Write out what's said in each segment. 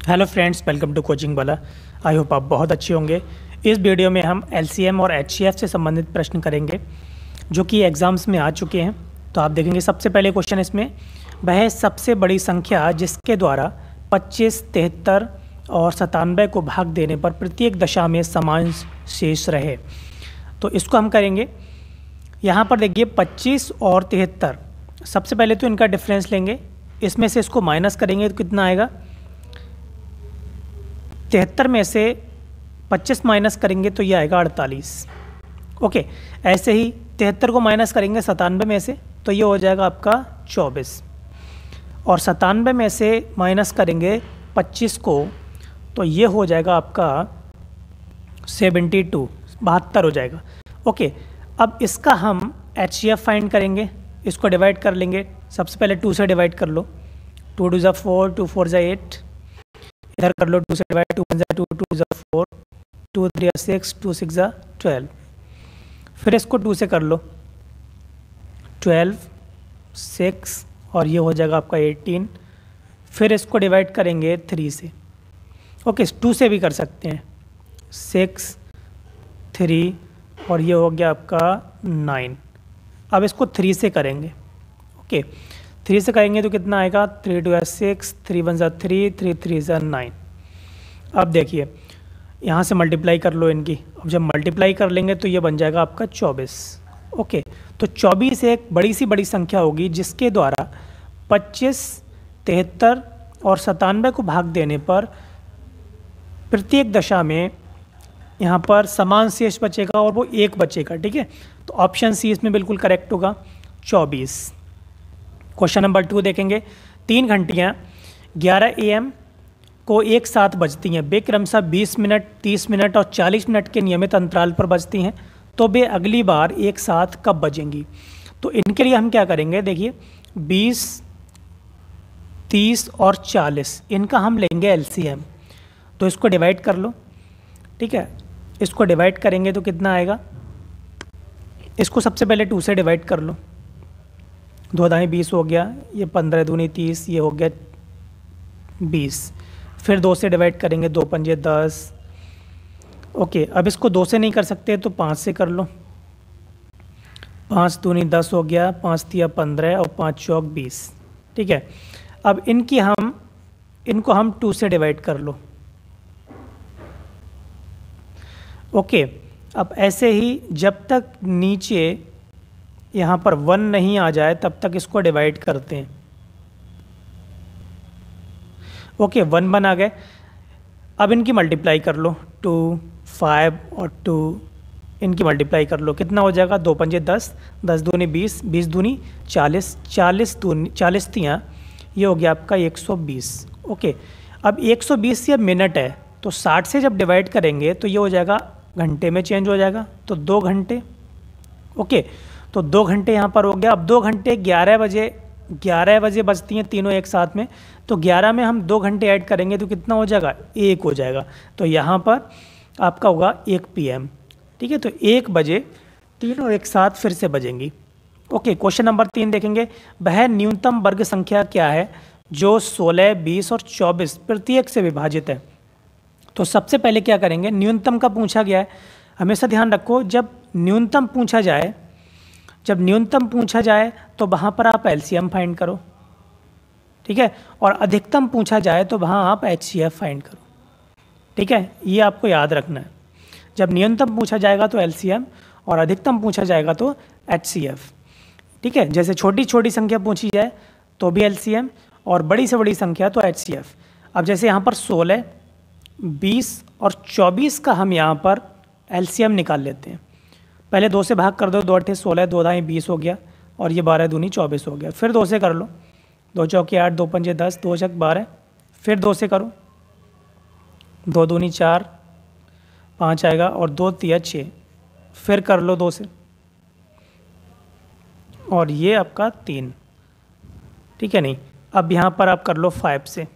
Hello friends, welcome to coaching वाला। I hope आप बहुत अच्छे होंगे। इस वीडियो में हम एलसीएम और एचसीएफ से संबंधित प्रश्न करेंगे जो कि एग्जाम्स में आ चुके हैं। तो आप देखेंगे सबसे पहले क्वेश्चन इसमें, वह सबसे बड़ी संख्या जिसके द्वारा 25, 73 और 97 को भाग देने पर प्रत्येक दशा में समान शेष रहे। तो इसको हम करेंगे। यहाँ पर देखिए 25 और 73, सबसे पहले तो इनका डिफरेंस लेंगे, इसमें से इसको माइनस करेंगे तो कितना आएगा। 73 में से 25 माइनस करेंगे तो ये आएगा 48। ओके, ऐसे ही 73 को माइनस करेंगे 97 में से तो ये हो जाएगा आपका 24, और 97 में से माइनस करेंगे 25 को तो ये हो जाएगा आपका 72 हो जाएगा। ओके, अब इसका हम एचसीएफ फाइंड करेंगे। इसको डिवाइड कर लेंगे। सबसे पहले 2 से डिवाइड कर लो। 2 2 = 4, 2 4 = 8। इधर कर लो 2 से डिवाइड, 2 1 = 2, 2 = 4, 2 3 = 6, 2 6 = 12। फिर इसको 2 से कर लो, 12, 6 और ये हो जाएगा आपका 18। फिर इसको डिवाइड करेंगे 3 से। ओके, 2 से भी कर सकते हैं, 6, 3 और ये हो गया आपका 9। अब इसको 3 से करेंगे। ओके, 3 से करेंगे तो कितना आएगा, 3 2 = 6, 3 1 = 3, 3 3 = 9। अब देखिए यहाँ से मल्टीप्लाई कर लो इनकी। अब जब मल्टीप्लाई कर लेंगे तो ये बन जाएगा आपका 24। ओके, तो 24 एक बड़ी संख्या होगी जिसके द्वारा 25, 73 और 97 को भाग देने पर प्रत्येक दशा में यहाँ पर समान शेष बचेगा और वो 1 बचेगा। ठीक है, तो ऑप्शन सी इसमें बिल्कुल करेक्ट होगा, 24। क्वेश्चन नंबर 2 देखेंगे। 3 घंटियाँ 11 AM को एक साथ बजती हैं। वे क्रमशः 20 मिनट, 30 मिनट और 40 मिनट के नियमित अंतराल पर बजती हैं, तो वे अगली बार एक साथ कब बजेंगी। तो इनके लिए हम क्या करेंगे, देखिए 20, 30 और 40 इनका हम लेंगे एलसीएम। तो इसको डिवाइड कर लो। ठीक है, इसको डिवाइड करेंगे तो कितना आएगा। इसको सबसे पहले 2 से डिवाइड कर लो, 2 दाएँ 20 हो गया, ये 15 दूनी 30, ये हो गया 20। फिर 2 से डिवाइड करेंगे, 2 पंजे 10। ओके, अब इसको 2 से नहीं कर सकते तो 5 से कर लो, 5 दूनी 10 हो गया, 5 तिया 15 और 5 चौक 20। ठीक है, अब इनको हम 2 से डिवाइड कर लो। ओके, अब ऐसे ही जब तक नीचे यहाँ पर 1 नहीं आ जाए तब तक इसको डिवाइड करते हैं। ओके, 1 1 आ गए। अब इनकी मल्टीप्लाई कर लो, 2, 5 और 2 इनकी मल्टीप्लाई कर लो, कितना हो जाएगा, 2 पंजे 10, 10 दूनी 20, 20 दूनी 40, 40 दूनी 40 तियाँ, ये हो गया आपका 120। ओके, अब 120 ये मिनट है तो 60 से जब डिवाइड करेंगे तो ये हो जाएगा घंटे में चेंज हो जाएगा, तो 2 घंटे। ओके, तो 2 घंटे यहाँ पर हो गया। अब 2 घंटे 11 बजे बजती हैं तीनों एक साथ में, तो 11 में हम 2 घंटे ऐड करेंगे तो कितना हो जाएगा, 1 हो जाएगा। तो यहाँ पर आपका होगा 1 PM। ठीक है, तो 1 बजे तीनों एक साथ फिर से बजेंगी। ओके, क्वेश्चन नंबर 3 देखेंगे। वह न्यूनतम वर्ग संख्या क्या है जो 16, 20 और 24 प्रत्येक से विभाजित है। तो सबसे पहले क्या करेंगे, न्यूनतम का पूछा गया है। हमेशा ध्यान रखो, जब न्यूनतम पूछा जाए तो वहाँ पर आप एलसीएम फाइंड करो। ठीक है, और अधिकतम पूछा जाए तो वहाँ आप एचसीएफ फाइंड करो। ठीक है, ये आपको याद रखना है। जब न्यूनतम पूछा जाएगा तो एलसीएम और अधिकतम पूछा जाएगा तो एचसीएफ। ठीक है, जैसे छोटी छोटी संख्या पूछी जाए तो भी एलसीएम और बड़ी से बड़ी संख्या तो एचसीएफ। अब जैसे यहाँ पर 16, 20 और 24 का हम यहाँ पर एलसीएम निकाल लेते हैं। पहले 2 से भाग कर दो, 2 8 16, 2 दाएँ 20 हो गया और ये 12 दूनी 24 हो गया। फिर 2 से कर लो, 2 चौके 8, 2 पंजे 10, 2 छक 12। फिर 2 से करो, 2 दूनी 4, 5 आएगा और 2 तिया 6। फिर कर लो 2 से और ये आपका 3। ठीक है, नहीं, अब यहाँ पर आप कर लो 5 से,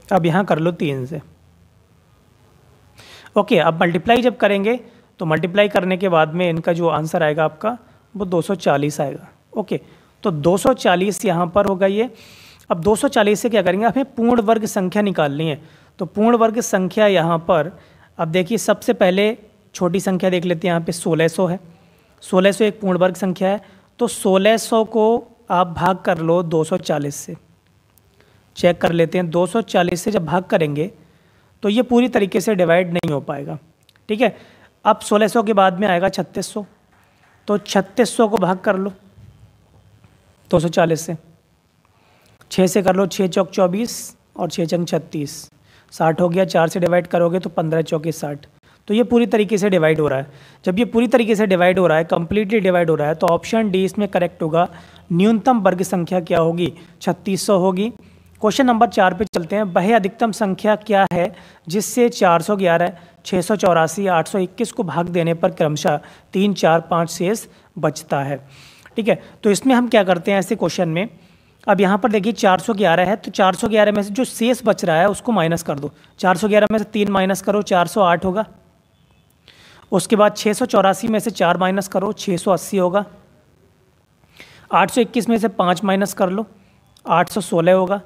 अब यहाँ कर लो 3 से। ओके, अब मल्टीप्लाई जब करेंगे तो मल्टीप्लाई करने के बाद में इनका जो आंसर आएगा आपका वो 240 आएगा। ओके, तो 240 यहाँ पर होगा ये। अब 240 से क्या करेंगे, हमें पूर्ण वर्ग संख्या निकालनी है। तो पूर्ण वर्ग संख्या यहाँ पर, अब देखिए सबसे पहले छोटी संख्या देख लेते हैं, यहाँ पे 1600 है। 1600 एक पूर्ण वर्ग संख्या है, तो 1600 को आप भाग कर लो 240 से। चेक कर लेते हैं, 240 से जब भाग करेंगे तो ये पूरी तरीके से डिवाइड नहीं हो पाएगा, ठीक है। अब 1600 के बाद में आएगा 3600, तो 3600 को भाग कर लो 240 से। 6 से कर लो, 6 चौक 24 और 6 चंग 36, 60 हो गया। 4 से डिवाइड करोगे तो 15 चौके 60। तो ये पूरी तरीके से डिवाइड हो रहा है। जब ये पूरी तरीके से डिवाइड हो रहा है, कंप्लीटली डिवाइड हो रहा है, तो ऑप्शन डी इसमें करेक्ट होगा। न्यूनतम वर्ग संख्या क्या होगी, 3600 होगी। क्वेश्चन नंबर 4 पे चलते हैं। वह अधिकतम संख्या क्या है जिससे 411, 684, 821 को भाग देने पर क्रमशः 3, 4, 5 शेष बचता है, ठीक है। तो इसमें हम क्या करते हैं ऐसे क्वेश्चन में, अब यहाँ पर देखिए 411 है, तो 411 में से जो शेष बच रहा है उसको माइनस कर दो। 411 में से 3 माइनस करो, 408 होगा। उसके बाद 684 में से 4 माइनस करो, 680 होगा। 821 में से 5 माइनस कर लो, 816 होगा,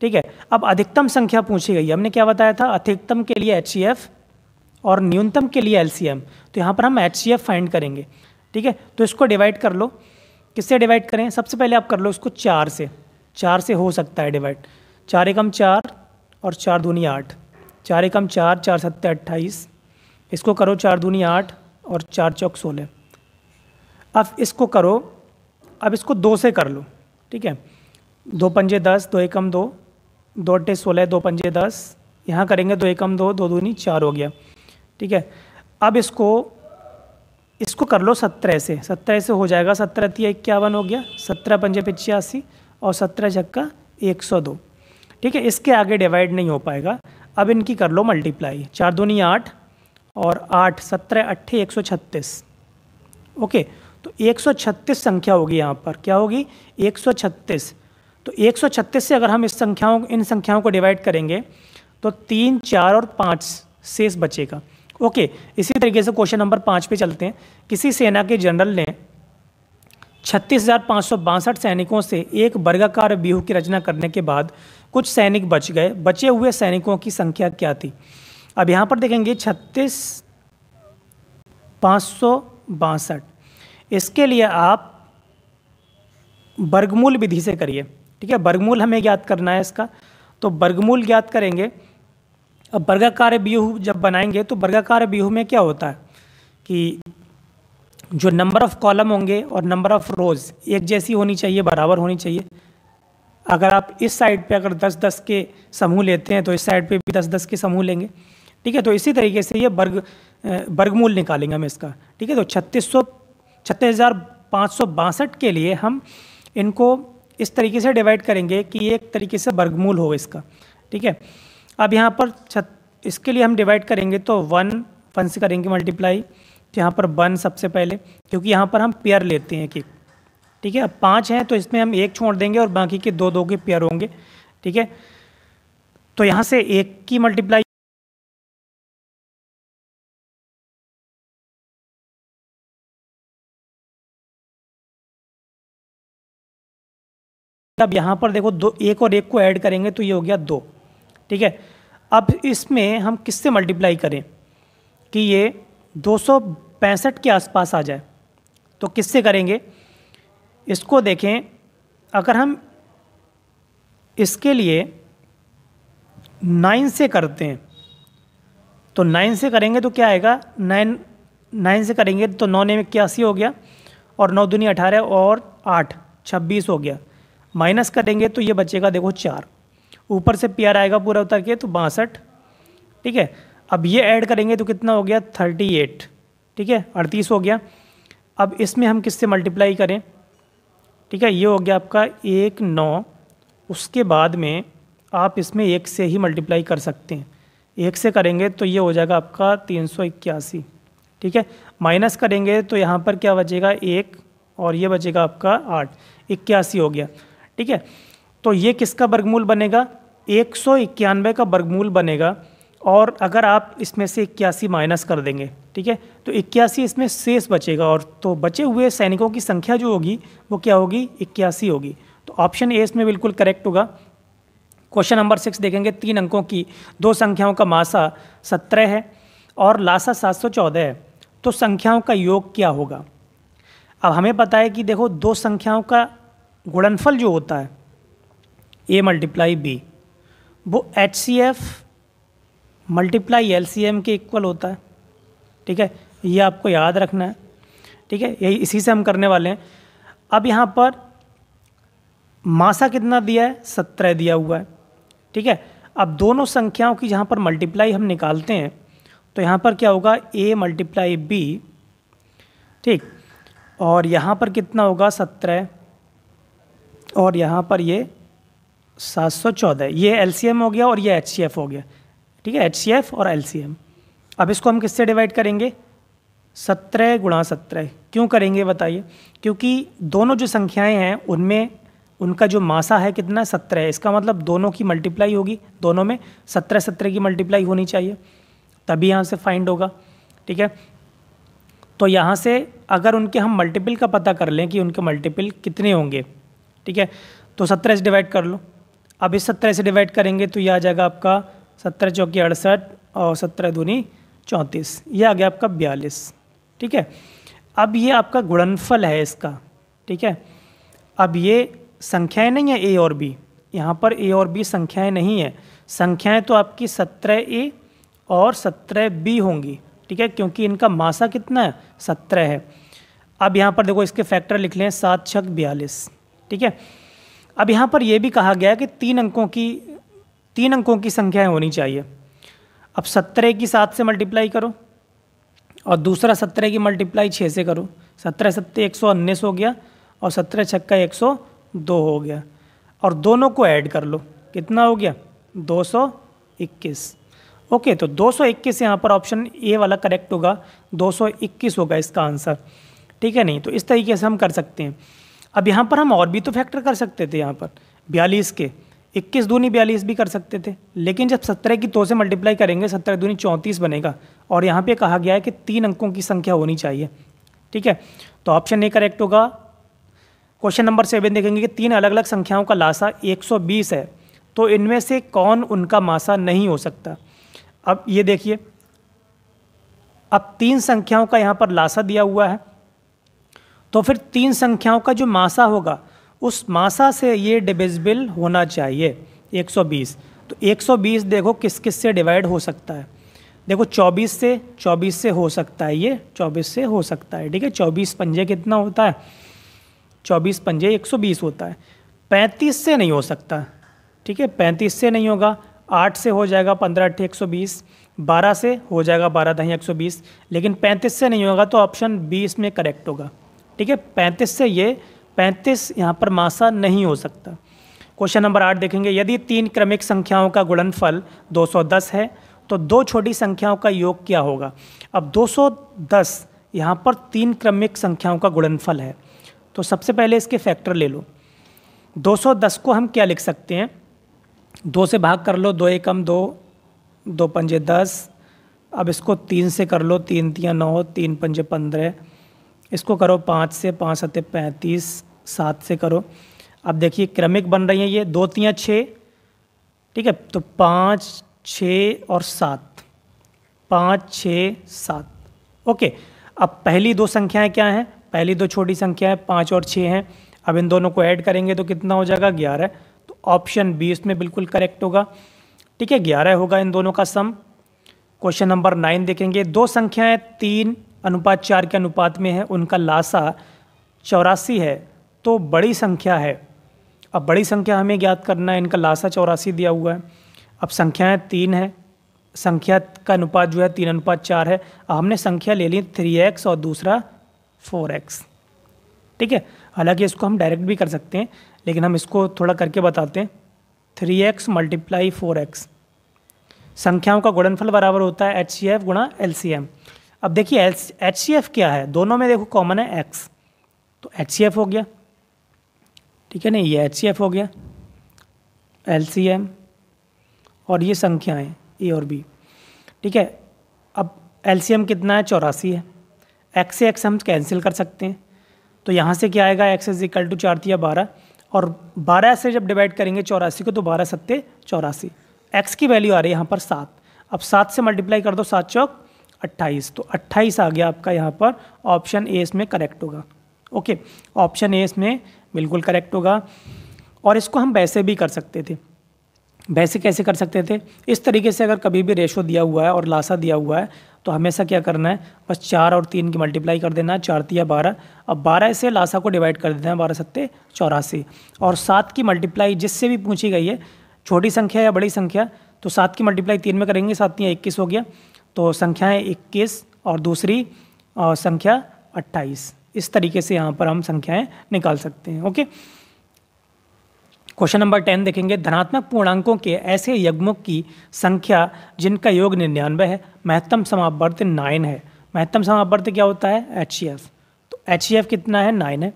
ठीक है। अब अधिकतम संख्या पूछी गई, हमने क्या बताया था, अधिकतम के लिए HCF और न्यूनतम के लिए LCM। तो यहाँ पर हम HCF फाइंड करेंगे, ठीक है। तो इसको डिवाइड कर लो। किससे डिवाइड करें, सबसे पहले आप कर लो इसको 4 से। 4 से हो सकता है डिवाइड। 4 एकम 4 और 4 दूनी 8। 4 एकम 4, 4 सत्ते 28। इसको करो 4 दूनी 8 और 4 चौक 16। अब इसको करो, अब इसको 2 से कर लो, ठीक है। 2 पंजे 10, 2 एकम 2, 2 अट्ठे 16, 2 पंजे 10। यहाँ करेंगे 2 एकम 2, 2 दूनी 4 हो गया, ठीक है। अब इसको कर लो 17 से। 17 से हो जाएगा, 17 तिया 51 हो गया, 17 पंजे 85 और 17 छक्का 102, ठीक है। इसके आगे डिवाइड नहीं हो पाएगा। अब इनकी कर लो मल्टीप्लाई। 4 दूनी 8 और 8, 17 अट्ठे 136, ओके। तो 136 संख्या होगी यहाँ पर, क्या होगी, 136। तो 136 से अगर हम इन संख्याओं को डिवाइड करेंगे तो 3, 4 और 5 शेष बचेगा, ओके। इसी तरीके से क्वेश्चन नंबर 5 पे चलते हैं। किसी सेना के जनरल ने 36,562 सैनिकों से एक वर्गाकार व्यूह की रचना करने के बाद कुछ सैनिक बच गए। बचे हुए सैनिकों की संख्या क्या थी। अब यहाँ पर देखेंगे 36,562, इसके लिए आप वर्गमूल विधि से करिए, ठीक है। वर्गमूल हमें ज्ञात करना है इसका, तो वर्गमूल ज्ञात करेंगे। अब वर्गाकार व्यूह जब बनाएंगे तो वर्गाकार व्यूह में क्या होता है कि जो नंबर ऑफ कॉलम होंगे और नंबर ऑफ रोज एक जैसी होनी चाहिए, बराबर होनी चाहिए। अगर आप इस साइड पे अगर 10-10 के समूह लेते हैं तो इस साइड पे भी 10-10 के समूह लेंगे, ठीक है। तो इसी तरीके से ये वर्गमूल निकालेंगे हम इसका, ठीक है। तो 36,562 के लिए हम इनको इस तरीके से डिवाइड करेंगे कि एक तरीके से वर्गमूल हो इसका, ठीक है। अब यहाँ पर इसके लिए हम डिवाइड करेंगे तो 1 से करेंगे मल्टीप्लाई। तो यहाँ पर 1 सबसे पहले, क्योंकि यहाँ पर हम पेयर लेते हैं कि, ठीक है। अब 5 हैं तो इसमें हम 1 छोड़ देंगे और बाकी के 2 के पेयर होंगे, ठीक है। तो यहाँ से 1 की मल्टीप्लाई, अब यहाँ पर देखो 1 और 1 को ऐड करेंगे तो ये हो गया 2, ठीक है। अब इसमें हम किससे मल्टीप्लाई करें कि ये 265 के आसपास आ जाए, तो किससे करेंगे इसको देखें। अगर हम इसके लिए 9 से करते हैं तो 9 से करेंगे तो क्या आएगा, 9 से करेंगे तो 9 में 81 हो गया और 9 दूनी 18 और 8 26 हो गया। माइनस करेंगे तो ये बचेगा देखो 4, ऊपर से पेयर आएगा पूरा उतर के तो 62, ठीक है। अब ये ऐड करेंगे तो कितना हो गया 38, ठीक है, 38 हो गया। अब इसमें हम किससे मल्टीप्लाई करें, ठीक है। ये हो गया आपका 1 9, उसके बाद में आप इसमें 1 से ही मल्टीप्लाई कर सकते हैं। 1 से करेंगे तो ये हो जाएगा आपका 381, ठीक है। माइनस करेंगे तो यहाँ पर क्या बचेगा 1 और ये बचेगा आपका 8, 81 हो गया, ठीक है। तो ये किसका वर्गमूल बनेगा, 191 का वर्गमूल बनेगा। और अगर आप इसमें से 81 माइनस कर देंगे, ठीक है, तो 81 इसमें शेष बचेगा और तो बचे हुए सैनिकों की संख्या जो होगी वो क्या होगी 81 होगी। तो ऑप्शन ए इसमें बिल्कुल करेक्ट होगा। क्वेश्चन नंबर 6 देखेंगे, 3 अंकों की दो संख्याओं का मासा 17 है और लासा 714 है, तो संख्याओं का योग क्या होगा। अब हमें पता है कि देखो दो संख्याओं का गुणनफल जो होता है a मल्टीप्लाई b, वो HCF मल्टीप्लाई LCM के इक्वल होता है। ठीक है, ये आपको याद रखना है। ठीक है, यही इसी से हम करने वाले हैं। अब यहाँ पर मासा कितना दिया है, 17 दिया हुआ है। ठीक है, अब दोनों संख्याओं की जहाँ पर मल्टीप्लाई हम निकालते हैं तो यहाँ पर क्या होगा, a मल्टीप्लाई b, ठीक, और यहाँ पर कितना होगा 17 और यहाँ पर ये 714, ये LCM हो गया और ये HCF हो गया। ठीक है, HCF और LCM। अब इसको हम किससे डिवाइड करेंगे, 17 गुणा 17। क्यों करेंगे बताइए, क्योंकि दोनों जो संख्याएं हैं उनमें उनका जो मासा है कितना, 17 है। इसका मतलब दोनों की मल्टीप्लाई होगी, दोनों में 17 की मल्टीप्लाई होनी चाहिए, तभी यहाँ से फाइंड होगा। ठीक है, तो यहाँ से अगर उनके हम मल्टीपल का पता कर लें कि उनके मल्टीपल कितने होंगे, ठीक है, तो 17 से डिवाइड कर लो। अब इस 17 से डिवाइड करेंगे तो ये आ जाएगा आपका 17 चौकी 68 और 17 दूनी 34, ये आ गया आपका 42। ठीक है, अब ये आपका गुणनफल है इसका। ठीक है, अब ये संख्याएं नहीं है a और b, यहाँ पर a और b संख्याएं नहीं है, संख्याएं तो आपकी 17a और 17b होंगी। ठीक है, क्योंकि इनका मासा कितना है, 17 है। अब यहाँ पर देखो इसके फैक्टर लिख लें, 7 छक 42। ठीक है, अब यहाँ पर यह भी कहा गया है कि 3 अंकों की संख्याएं होनी चाहिए। अब 17 की 7 से मल्टीप्लाई करो और दूसरा 17 की मल्टीप्लाई 6 से करो। 17 सत्ते 119 हो गया और 17 छक्का 102 हो गया, और दोनों को ऐड कर लो, कितना हो गया 221। ओके, तो 221 यहाँ पर ऑप्शन ए वाला करेक्ट होगा, 221 होगा इसका आंसर। ठीक है, नहीं तो इस तरीके से हम कर सकते हैं। अब यहाँ पर हम और भी तो फैक्टर कर सकते थे, यहाँ पर 42 के 21 दूनी 42 भी कर सकते थे, लेकिन जब 17 की 2 से मल्टीप्लाई करेंगे 17 दूनी 34 बनेगा, और यहाँ पे कहा गया है कि 3 अंकों की संख्या होनी चाहिए। ठीक है, तो ऑप्शन ए करेक्ट होगा। क्वेश्चन नंबर 7 देखेंगे कि 3 अलग अलग संख्याओं का लासा 120 है, तो इनमें से कौन उनका मासा नहीं हो सकता। अब ये देखिए, अब 3 संख्याओं का यहाँ पर लासा दिया हुआ है, तो फिर 3 संख्याओं का जो मासा होगा उस मासा से ये डिविजिबल होना चाहिए 120। तो 120 देखो किस किस से डिवाइड हो सकता है, देखो 24 से हो सकता है, ये 24 से हो सकता है। ठीक है, 24 पंजे कितना होता है, 24 पंजे 120 होता है। 35 से नहीं हो सकता। ठीक है, 35 से नहीं होगा। 8 से हो जाएगा 15 8 120, 12 से हो जाएगा 12 10 120, लेकिन 35 से नहीं होगा, तो ऑप्शन 20 में करेक्ट होगा। ठीक है, 35 से ये 35 यहाँ पर मासा नहीं हो सकता। क्वेश्चन नंबर 8 देखेंगे, यदि 3 क्रमिक संख्याओं का गुणनफल 210 है तो 2 छोटी संख्याओं का योग क्या होगा। अब 210 यहाँ पर 3 क्रमिक संख्याओं का गुणनफल है, तो सबसे पहले इसके फैक्टर ले लो। 210 को हम क्या लिख सकते हैं, 2 से भाग कर लो, 2 एकम 2, 2 पंजे 10। अब इसको 3 से कर लो, 3 तियाँ 9, 3 पंजे 15। इसको करो 5 से, 5 सत्ते 35, 7 से करो। अब देखिए क्रमिक बन रही हैं ये, 2 तियाँ 6। ठीक है, तो 5 6 और 7, 5 6 7। ओके, अब पहली 2 संख्याएं क्या हैं, पहली 2 छोटी संख्याएं 5 और 6 हैं। अब इन दोनों को ऐड करेंगे तो कितना हो जाएगा 11। तो ऑप्शन 20 में बिल्कुल करेक्ट होगा। ठीक है, 11 होगा इन दोनों का सम। क्वेश्चन नंबर 9 देखेंगे, 2 संख्याएं 3:4 के अनुपात में है, उनका लासा 84 है, तो बड़ी संख्या है। अब बड़ी संख्या हमें ज्ञात करना है, इनका लासा 84 दिया हुआ है। अब संख्याएं 3 है, संख्या का अनुपात जो है 3:4 है। अब हमने संख्या ले ली 3x और दूसरा 4x। ठीक है, हालांकि इसको हम डायरेक्ट भी कर सकते हैं, लेकिन हम इसको थोड़ा करके बताते हैं। 3x मल्टीप्लाई 4x, संख्याओं का गुणनफल बराबर होता है HCF गुणा LCM। अब देखिए HCF क्या है, दोनों में देखो कॉमन है x, तो HCF हो गया। ठीक है ना, ये HCF हो गया, LCM और ये संख्याएं A और B। ठीक है, अब LCM कितना है, 84 है। x से x हम कैंसिल कर सकते हैं, तो यहाँ से क्या आएगा, x इज इक्वल टू 4 तिया 12 और 12 से जब डिवाइड करेंगे 84 को तो 12 सत्ते 84, x की वैल्यू आ रही है यहाँ पर 7। अब 7 से मल्टीप्लाई कर दो, 7 चौक 28, तो 28 आ गया आपका यहाँ पर। ऑप्शन ए इसमें करेक्ट होगा। ओके, ऑप्शन ए इसमें बिल्कुल करेक्ट होगा। और इसको हम वैसे भी कर सकते थे। वैसे कैसे कर सकते थे? इस तरीके से अगर कभी भी रेशो दिया हुआ है और लासा दिया हुआ है तो हमेशा क्या करना है, बस 4 और 3 की मल्टीप्लाई कर देना है, 4 तिया 12। अब 12 से लासा को डिवाइड कर देना है, 12 सत्ते 84। और 7 की मल्टीप्लाई जिससे भी पूछी गई है, छोटी संख्या या बड़ी संख्या, तो 7 की मल्टीप्लाई 3 में करेंगे, 7 तिया 21 हो गया। तो संख्याएँ 21 और दूसरी संख्या 28। इस तरीके से यहाँ पर हम संख्याएँ निकाल सकते हैं। ओके, क्वेश्चन नंबर 10 देखेंगे। धनात्मक पूर्णांकों के ऐसे युग्मों की संख्या जिनका योग 99 है, महत्तम समापवर्त 9 है। महत्तम समापवर्त क्या होता है? HCF। तो HCF कितना है? 9 है।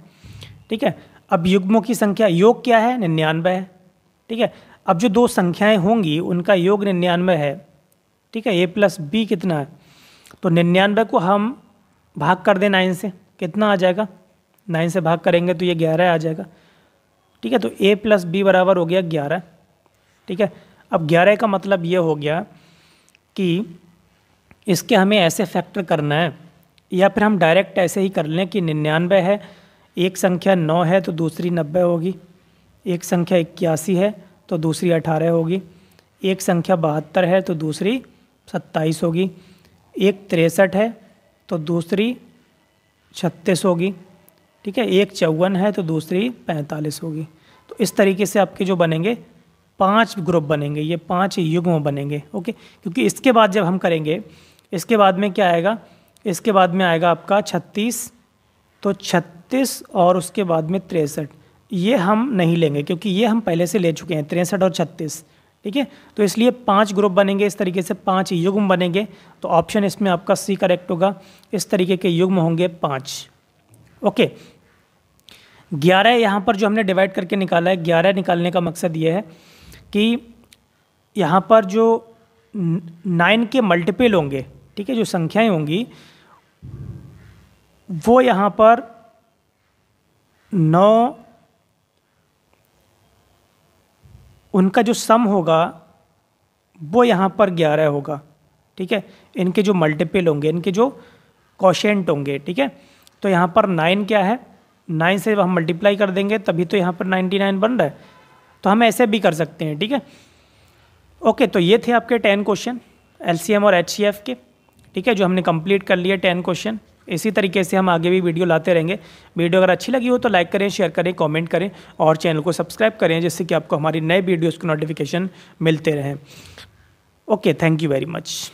ठीक है, अब युग्मों की संख्या, योग क्या है? 99 है। ठीक है, अब जो दो संख्याएं होंगी उनका योग 99 है। ठीक है, A + B कितना है? तो 99 को हम भाग कर दें 9 से, कितना आ जाएगा? 9 से भाग करेंगे तो ये 11 आ जाएगा। ठीक है, तो A + B बराबर हो गया 11। ठीक है, अब 11 का मतलब ये हो गया कि इसके हमें ऐसे फैक्टर करना है, या फिर हम डायरेक्ट ऐसे ही कर लें कि 99 है, एक संख्या 9 है तो दूसरी 90 होगी, एक संख्या 81 है तो दूसरी 18 होगी, एक संख्या 72 है तो दूसरी 27 होगी, एक 63 है तो दूसरी 36 होगी। ठीक है, एक 54 है तो दूसरी 45 होगी। तो इस तरीके से आपके जो बनेंगे 5 ग्रुप बनेंगे, ये 5 युग्म बनेंगे। ओके, क्योंकि इसके बाद जब हम करेंगे, इसके बाद में क्या आएगा? इसके बाद में आएगा आपका 36, तो 36 और उसके बाद में 63। ये हम नहीं लेंगे क्योंकि ये हम पहले से ले चुके हैं, 63 और 36। ठीक है, तो इसलिए 5 ग्रुप बनेंगे, इस तरीके से 5 युग्म बनेंगे। तो ऑप्शन इसमें आपका C करेक्ट होगा। इस तरीके के युग्म होंगे 5। ओके, 11 यहाँ पर जो हमने डिवाइड करके निकाला है, 11 निकालने का मकसद ये है कि यहाँ पर जो 9 के मल्टीपल होंगे, ठीक है, जो संख्याएं होंगी वो यहाँ पर 9, उनका जो सम होगा वो यहाँ पर 11 होगा। ठीक है, इनके जो मल्टीपल होंगे, इनके जो क्वोशिएंट होंगे। ठीक है, तो यहाँ पर 9 क्या है? 9 से हम मल्टीप्लाई कर देंगे तभी तो यहाँ पर 99 बन रहा है। तो हम ऐसे भी कर सकते हैं। ठीक है, ओके, तो ये थे आपके 10 क्वेश्चन LCM और HCF के। ठीक है, जो हमने कंप्लीट कर लिए 10 क्वेश्चन। इसी तरीके से हम आगे भी वीडियो लाते रहेंगे। वीडियो अगर अच्छी लगी हो तो लाइक करें, शेयर करें, कमेंट करें और चैनल को सब्सक्राइब करें, जिससे कि आपको हमारी नए वीडियोज़ के नोटिफिकेशन मिलते रहें। Okay, thank you very much.